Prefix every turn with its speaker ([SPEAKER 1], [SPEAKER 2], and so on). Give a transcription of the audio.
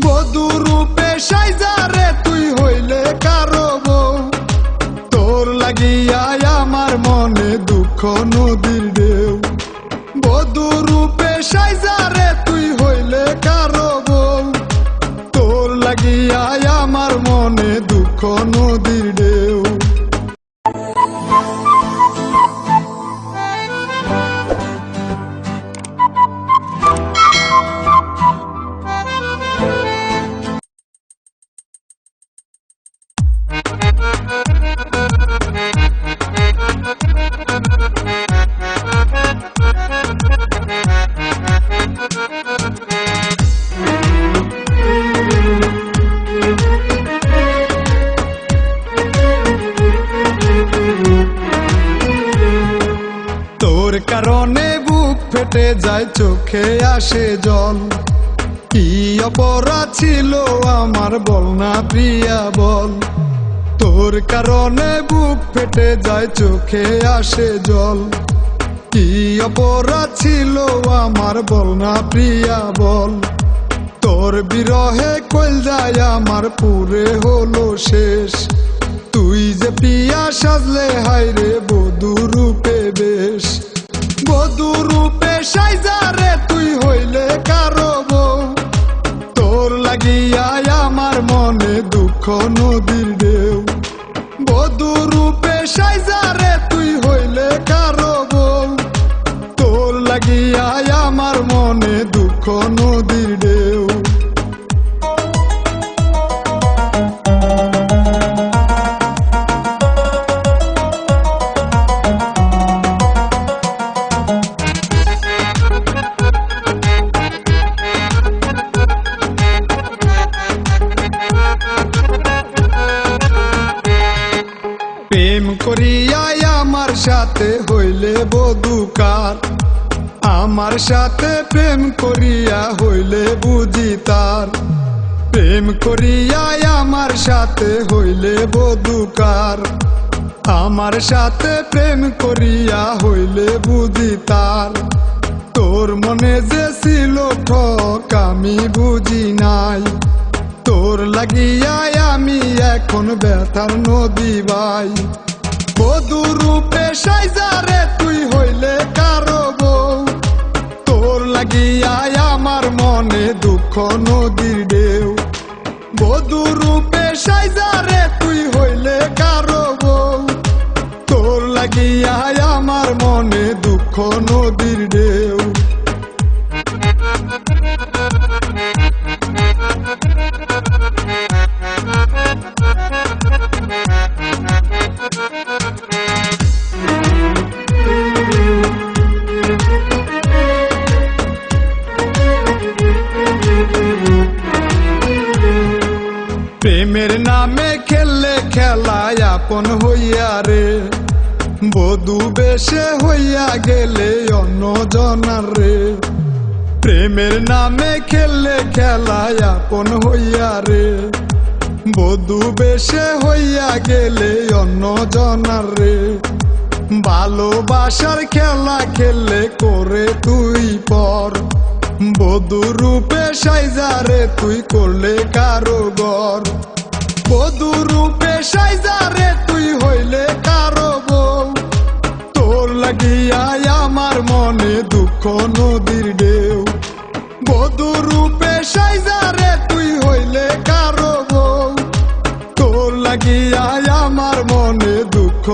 [SPEAKER 1] বধূ রূপে সাইজারে তুই হইলে কারো বউ, তোর লাগিয়া আমার মনে দুঃখ নদীর ঢেউ। বধূ রূপে সাইজারে তুই হইলে কারো বউ, তোর লাগিয়া আমার মনে দুঃখ নদীর ঢেউ। তোর কারণে বুক ফেটে যায়, চোখে আসে জল। কি অপরাধ ছিল আমার বল না প্রিয়া বল। তোর কারণে বুক ফেটে যায়, চোখে আসে জল। কি অপরাধ ছিল আমার বল না প্রিয়া বল। তোর বিরহে কলজায় আমার পুরে হলো শেষ। তুই যে প্রিয়া সাজলে হায়রে বধূ রূপে বেশ। বধূ রূপে সাইজারে তুই হইলে কারো বউ, তোর লাগিয়া আমার মনে দুঃখ নদীর ঢেউ। বধূ রূপে সাইজারে তুই হইলে কারো বউ, তোর লাগিয়া আমার মনে দুঃখ নদীর ঢেউ। প্রেম করিয়া আমার সাথে হইলে বধূ কার, আমার সাথে প্রেম করিয়া হইলে বুঝি তার। প্রেম করিয়া আমার সাথে হইলে বধূ কার, আমার সাথে প্রেম করিয়া হইলে বুঝি তার। তোর মনে যে ছিল ঠক আমি বুঝি নাই, তোর লাগিয়া আমি এখন ব্যথার নদী বাই। বধূ রূপে সাইজারে তুই হইলে কারো বউ, তোর লাগিয়া আমার মনে দুঃখ নদীর ঢেউ। বধূ রূপে সাইজারে তুই হইলে কারো বউ, তোর লাগিয়া আমার মনে দুঃখ নদীর ঢেউ। প্রেমের নামে খেললে খেলায় আপন হইয়া রে, বধূ বেশে হইয়া গেলে অন্য জনার রে। প্রেমের নামে খেললে খেলায় আপন হইয়া রে, বধূ বেশে হইয়া গেলে অন্য জনার রে। ভালোবাসার খেলা খেললে করে তুই পর, বধূ রূপে সাইজারে তুই করলে কারো ঘর। বধূ রূপে সাইজারে তুই হইলে কারো বউ, তোর লাগিয়া আমার মনে দুঃখ নদীর ঢেউ। বধূ রূপে সাইজারে তুই হইলে কারো বউ, তোর লাগিয়া আমার মনে দুঃখ